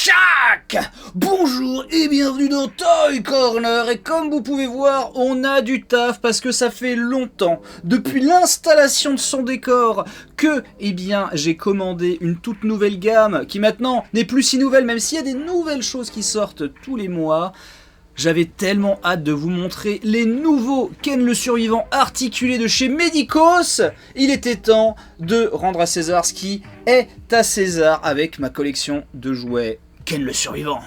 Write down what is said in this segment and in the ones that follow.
Tchac! Bonjour et bienvenue dans Toy Corner. Et comme vous pouvez voir, on a du taf parce que ça fait longtemps, depuis l'installation de son décor, que j'ai commandé une toute nouvelle gamme qui maintenant n'est plus si nouvelle, même s'il y a des nouvelles choses qui sortent tous les mois. J'avais tellement hâte de vous montrer les nouveaux Ken le Survivant articulés de chez Medicos. Il était temps de rendre à César ce qui est à César avec ma collection de jouets Ken le Survivant.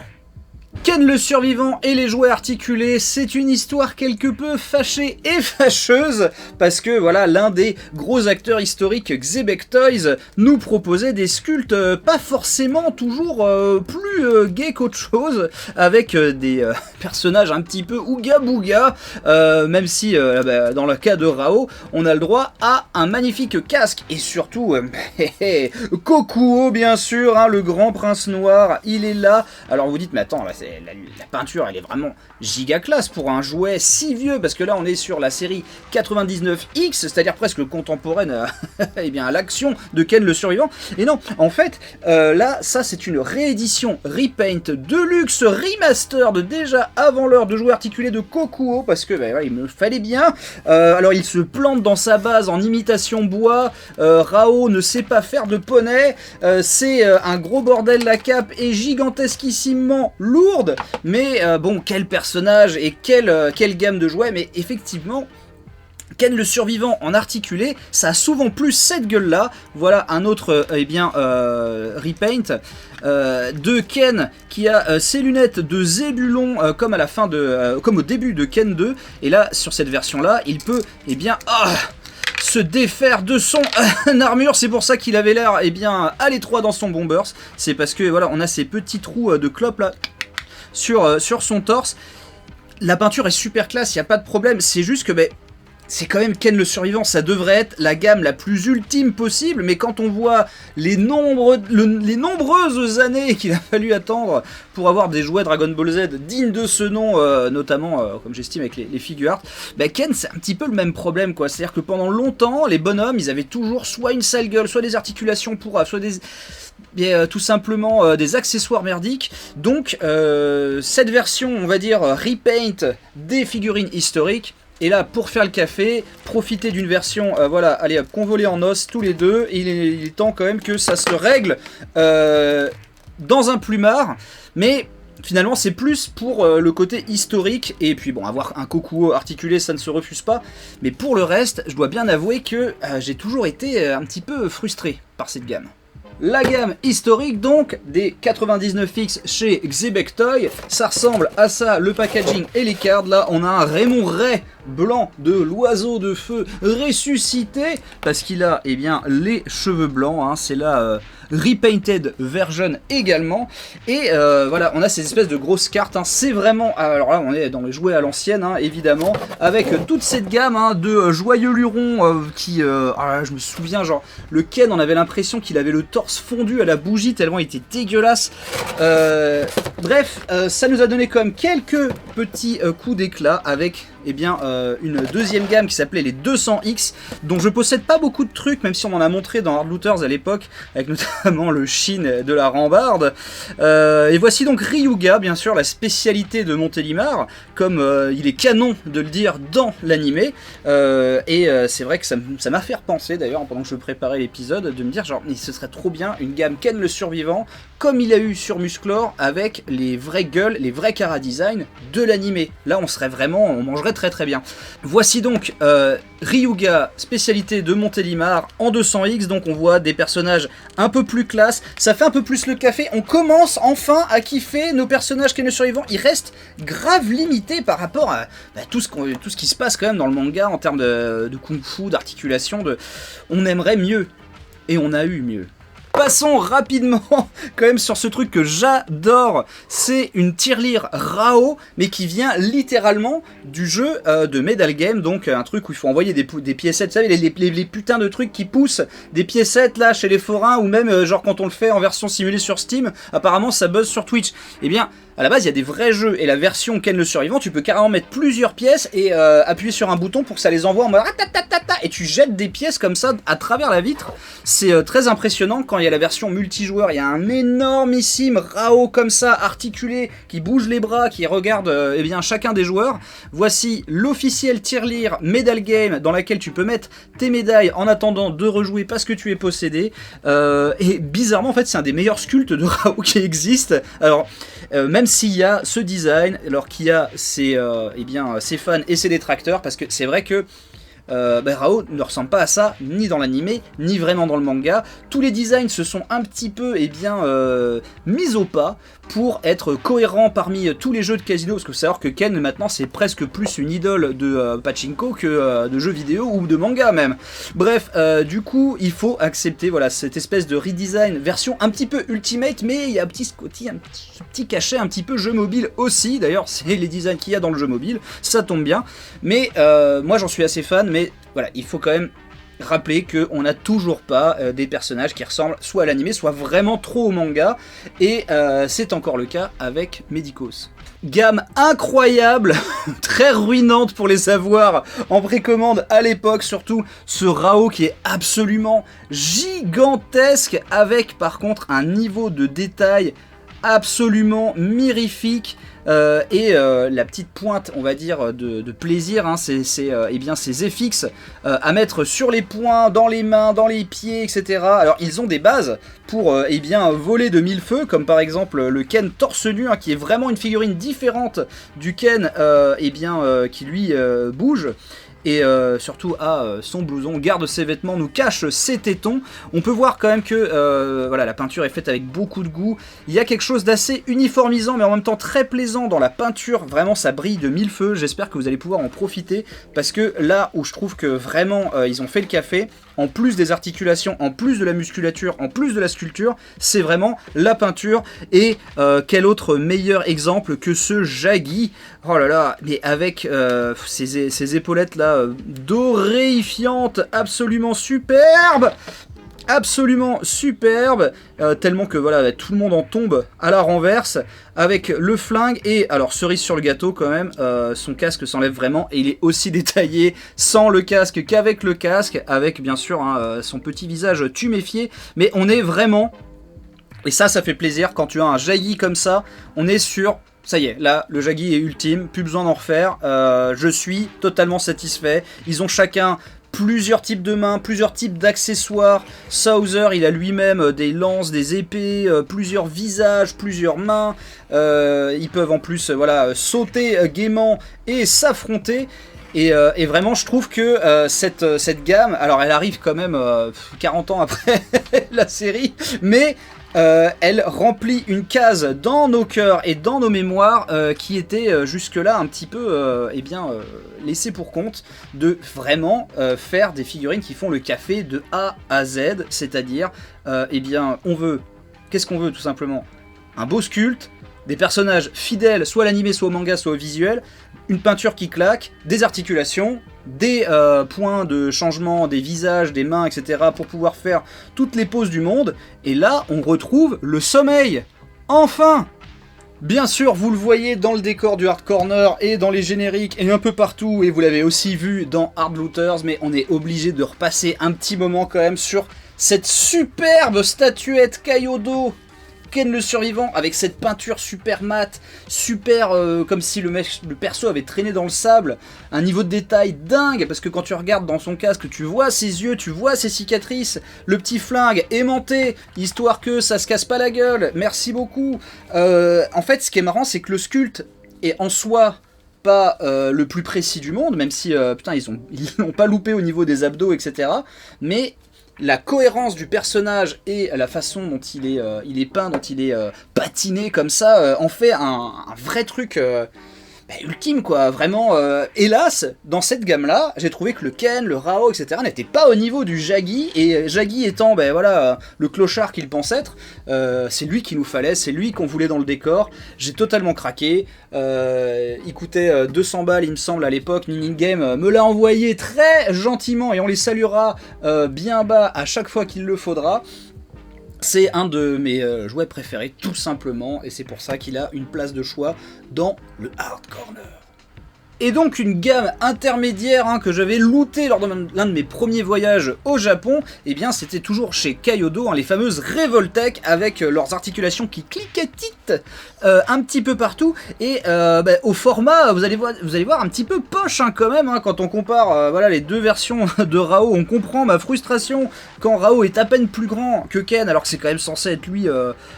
Ken le Survivant et les jouets articulés, c'est une histoire quelque peu fâchée et fâcheuse parce que voilà, l'un des gros acteurs historiques Xebec Toys nous proposait des sculptes pas forcément toujours plus gays qu'autre chose, avec des personnages un petit peu ouga bouga, même si dans le cas de Rao, on a le droit à un magnifique casque et surtout Kokuo bien sûr, hein, le grand prince noir, il est là. Alors vous dites mais attends, là, la peinture elle est vraiment giga classe pour un jouet si vieux, parce que là on est sur la série 99X, c'est-à-dire presque contemporaine à l'action de Ken le Survivant. Et non, en fait, là ça c'est une réédition repaint deluxe remastered déjà avant l'heure de jouets articulés de Kokuo, parce que voilà, il me fallait bien. Alors il se plante dans sa base en imitation bois, Rao ne sait pas faire de poney, c'est un gros bordel, la cape est gigantesquissimement lourde, mais bon, quel personnage et quelle gamme de jouets. Mais effectivement, Ken le Survivant en articulé, ça a souvent plus cette gueule-là. Voilà un autre repaint de Ken qui a ses lunettes de Zébulon comme à la fin comme au début de Ken 2. Et là, sur cette version-là, il peut se défaire de son armure. C'est pour ça qu'il avait l'air à l'étroit dans son bombers. C'est parce que voilà, on a ces petits trous de clope là sur son torse. La peinture est super classe, il n'y a pas de problème. C'est juste que c'est quand même Ken le Survivant, ça devrait être la gamme la plus ultime possible, mais quand on voit les nombreuses années qu'il a fallu attendre pour avoir des jouets Dragon Ball Z dignes de ce nom, notamment, comme j'estime avec les figure art, Ken c'est un petit peu le même problème, quoi. C'est-à-dire que pendant longtemps, les bonhommes, ils avaient toujours soit une sale gueule, soit des articulations pourraves, soit tout simplement des accessoires merdiques. Donc cette version, on va dire, repaint des figurines historiques. Et là, pour faire le café, profiter d'une version, allez hop, convolée en os tous les deux. Et il est temps quand même que ça se règle dans un plumard. Mais finalement, c'est plus pour le côté historique. Et puis bon, avoir un Kokuo articulé, ça ne se refuse pas. Mais pour le reste, je dois bien avouer que j'ai toujours été un petit peu frustré par cette gamme. La gamme historique donc des 99X chez Xebec Toys, ça ressemble à ça, le packaging et les cartes. Là on a un Raymond Ray blanc de l'oiseau de feu ressuscité parce qu'il a les cheveux blancs, hein, c'est la repainted version également. Et voilà, on a ces espèces de grosses cartes, hein, c'est vraiment, alors là on est dans les jouets à l'ancienne, hein, évidemment, avec toute cette gamme, hein, de joyeux lurons je me souviens, genre le Ken, on avait l'impression qu'il avait le torse fondu à la bougie tellement il était dégueulasse. Bref, ça nous a donné quand même quelques petits coups d'éclat avec une deuxième gamme qui s'appelait les 200X, dont je possède pas beaucoup de trucs, même si on en a montré dans Hard Looters à l'époque, avec notamment le Shin de la rambarde. Et voici donc Ryuga, bien sûr, la spécialité de Montélimar, comme il est canon de le dire dans l'animé. C'est vrai que ça m'a fait repenser, d'ailleurs, pendant que je préparais l'épisode, de me dire, genre, ce serait trop bien une gamme Ken le Survivant, comme il a eu sur Musclor, avec les vraies gueules, les vrais chara-design de l'animé. Là, on mangerait très très bien. Voici donc Ryuga, spécialité de Montélimar en 200X, donc on voit des personnages un peu plus classe, ça fait un peu plus le café, on commence enfin à kiffer nos personnages Ken le Survivant. Ils restent grave limités par rapport à tout ce qui se passe quand même dans le manga en termes de kung-fu, d'articulation, on aimerait mieux, et on a eu mieux. Passons rapidement quand même sur ce truc que j'adore, c'est une tirelire Rao, mais qui vient littéralement du jeu de Medal Game, donc un truc où il faut envoyer des piécettes, vous savez, les putains de trucs qui poussent des piécettes là chez les forains, ou même genre quand on le fait en version simulée sur Steam, apparemment ça buzz sur Twitch. À la base, il y a des vrais jeux, et la version Ken le Survivant, tu peux carrément mettre plusieurs pièces et appuyer sur un bouton pour que ça les envoie en mode et tu jettes des pièces comme ça à travers la vitre. C'est très impressionnant quand il y a y a la version multijoueur, il y a un énormissime Rao comme ça, articulé, qui bouge les bras, qui regarde eh bien, chacun des joueurs. Voici l'officiel tirelire Medal Game, dans laquelle tu peux mettre tes médailles en attendant de rejouer parce que tu es possédé. Et bizarrement, en fait, c'est un des meilleurs sculptes de Rao qui existe. Alors, même s'il y a ce design, alors qu'il y a ses fans et ses détracteurs, parce que c'est vrai que Rao ne ressemble pas à ça, ni dans l'animé, ni vraiment dans le manga. Tous les designs se sont un petit peu mis au pas pour être cohérents parmi tous les jeux de casino, parce que faut savoir que Ken maintenant c'est presque plus une idole de pachinko que de jeux vidéo ou de manga même. Bref, du coup il faut accepter voilà, cette espèce de redesign, version un petit peu ultimate, mais il y a un petit cachet un petit peu jeu mobile aussi. D'ailleurs c'est les designs qu'il y a dans le jeu mobile, ça tombe bien. Mais moi j'en suis assez fan, mais voilà, il faut quand même rappeler qu'on n'a toujours pas des personnages qui ressemblent soit à l'anime, soit vraiment trop au manga, et c'est encore le cas avec Medicos. Gamme incroyable, très ruinante pour les avoir en précommande à l'époque, surtout ce Rao qui est absolument gigantesque, avec par contre un niveau de détail absolument mirifique. La petite pointe, on va dire, de plaisir, hein, c'est ces FX à mettre sur les poings, dans les mains, dans les pieds, etc. Alors ils ont des bases pour voler de mille feux, comme par exemple le Ken torse nu, hein, qui est vraiment une figurine différente du Ken qui lui bouge. Et surtout son blouson, garde ses vêtements, nous cache ses tétons. On peut voir quand même que la peinture est faite avec beaucoup de goût. Il y a quelque chose d'assez uniformisant mais en même temps très plaisant dans la peinture. Vraiment ça brille de mille feux. J'espère que vous allez pouvoir en profiter, parce que là où je trouve que vraiment ils ont fait le café, en plus des articulations, en plus de la musculature, en plus de la sculpture, c'est vraiment la peinture. Et quel autre meilleur exemple que ce Jaggi, oh là là, mais avec ces épaulettes là doréifiantes, absolument superbes, tellement que voilà, tout le monde en tombe à la renverse avec le flingue. Et alors cerise sur le gâteau quand même, son casque s'enlève vraiment et il est aussi détaillé sans le casque qu'avec le casque, avec bien sûr son petit visage tuméfié. Mais on est vraiment, et ça fait plaisir quand tu as un Jaggi comme ça, on est sur... Ça y est, là, le Jaggi est ultime, plus besoin d'en refaire, je suis totalement satisfait. Ils ont chacun plusieurs types de mains, plusieurs types d'accessoires. Souser, il a lui-même des lances, des épées, plusieurs visages, plusieurs mains. Ils peuvent en plus sauter gaiement et s'affronter. Et vraiment, je trouve que cette gamme, alors elle arrive quand même 40 ans après la série, mais... elle remplit une case dans nos cœurs et dans nos mémoires qui était jusque-là un petit peu laissée pour compte, de vraiment faire des figurines qui font le café de A à Z, c'est-à-dire qu'est-ce qu'on veut tout simplement? Un beau sculpte, des personnages fidèles soit à l'animé, soit au manga, soit au visuel, une peinture qui claque, des articulations, des points de changement des visages, des mains, etc. pour pouvoir faire toutes les poses du monde. Et là, on retrouve le sommeil. Enfin! Bien sûr, vous le voyez dans le décor du Hard Corner et dans les génériques et un peu partout, et vous l'avez aussi vu dans Hard Looters, mais on est obligé de repasser un petit moment quand même sur cette superbe statuette Kaiyodo, Ken le survivant, avec cette peinture super mate, super comme si le perso avait traîné dans le sable, un niveau de détail dingue, parce que quand tu regardes dans son casque, tu vois ses yeux, tu vois ses cicatrices, le petit flingue aimanté, histoire que ça se casse pas la gueule, merci beaucoup. En fait, ce qui est marrant, c'est que le sculpte est en soi pas le plus précis du monde, même si ils l'ont pas loupé au niveau des abdos, etc. Mais la cohérence du personnage et la façon dont il est peint, dont il est patiné comme ça, en fait un vrai truc ultime quoi, vraiment. Hélas, dans cette gamme-là, j'ai trouvé que le Ken, le Rao, etc. n'étaient pas au niveau du Jaggi, et Jaggi étant le clochard qu'il pense être, c'est lui qu'il nous fallait, c'est lui qu'on voulait dans le décor. J'ai totalement craqué. Il coûtait 200 balles il me semble à l'époque. Ninja Game me l'a envoyé très gentiment et on les saluera bien bas à chaque fois qu'il le faudra. C'est un de mes jouets préférés tout simplement, et c'est pour ça qu'il a une place de choix dans le Hard Corner. Et donc une gamme intermédiaire hein, que j'avais looté lors de l'un de mes premiers voyages au Japon, et bien c'était toujours chez Kyodo, hein, les fameuses Revoltech avec leurs articulations qui cliquetitent un petit peu partout, et au format, vous allez voir un petit peu poche hein, quand même, hein, quand on compare voilà, les deux versions de Rao, on comprend ma frustration quand Rao est à peine plus grand que Ken, alors que c'est quand même censé être lui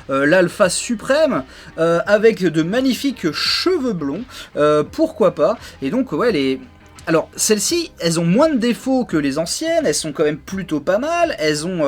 l'alpha suprême, avec de magnifiques cheveux blonds, pourquoi pas. Et donc ouais, alors celles-ci, elles ont moins de défauts que les anciennes, elles sont quand même plutôt pas mal, elles ont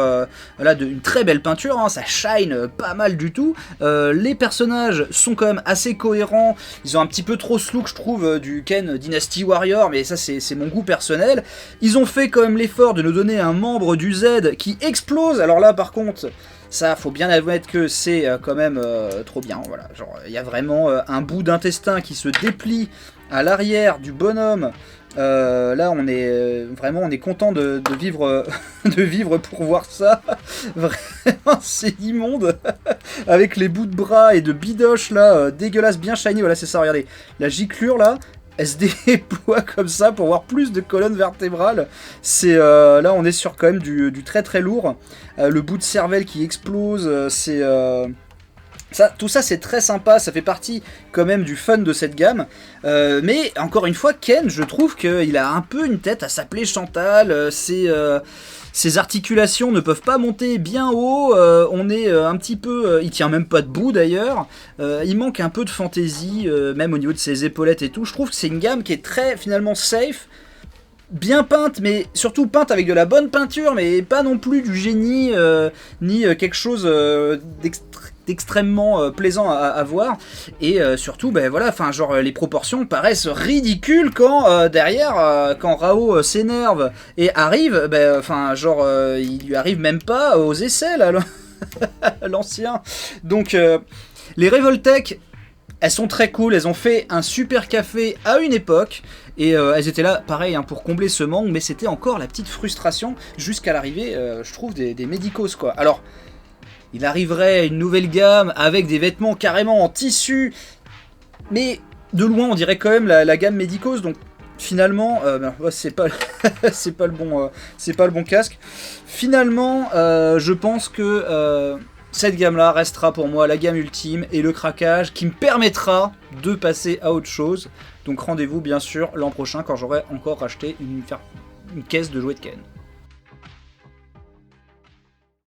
voilà, une très belle peinture, hein, ça shine pas mal du tout, les personnages sont quand même assez cohérents, ils ont un petit peu trop ce look je trouve du Ken Dynasty Warrior, mais ça c'est mon goût personnel. Ils ont fait quand même l'effort de nous donner un membre du Z qui explose, alors là par contre... Ça, faut bien admettre que c'est quand même trop bien, voilà. Genre, il y a vraiment un bout d'intestin qui se déplie à l'arrière du bonhomme. Là, on est vraiment, on est content de vivre, de vivre pour voir ça. Vraiment, c'est immonde. Avec les bouts de bras et de bidoche là, dégueulasse, bien shiny. Voilà, c'est ça. Regardez, la giclure là. Elle se déploie comme ça pour voir plus de colonnes vertébrales. C'est là on est sur quand même du très très lourd. Le bout de cervelle qui explose, c'est tout ça c'est très sympa, ça fait partie quand même du fun de cette gamme. Mais encore une fois, Ken, je trouve qu'il a un peu une tête à s'appeler Chantal. Ses articulations ne peuvent pas monter bien haut, on est un petit peu... il tient même pas debout d'ailleurs, il manque un peu de fantaisie, même au niveau de ses épaulettes et tout. Je trouve que c'est une gamme qui est très finalement safe, bien peinte, mais surtout peinte avec de la bonne peinture, mais pas non plus du génie, ni quelque chose d'extrêmement plaisant à voir, et surtout ben voilà, enfin genre les proportions paraissent ridicules quand derrière quand Rao s'énerve et arrive, ben enfin genre il lui arrive même pas aux aisselles là, l'ancien. Donc les Revoltech, elles sont très cool, elles ont fait un super café à une époque, et elles étaient là, pareil, hein, pour combler ce manque, mais c'était encore la petite frustration jusqu'à l'arrivée, je trouve, des Medicos, quoi. Alors, il arriverait une nouvelle gamme avec des vêtements carrément en tissu, mais de loin, on dirait quand même la gamme Medicos, donc finalement, c'est pas, c'est pas le bon casque. Finalement, je pense que... cette gamme-là restera pour moi la gamme ultime et le craquage qui me permettra de passer à autre chose. Donc rendez-vous bien sûr l'an prochain quand j'aurai encore racheté une caisse de jouets de Ken.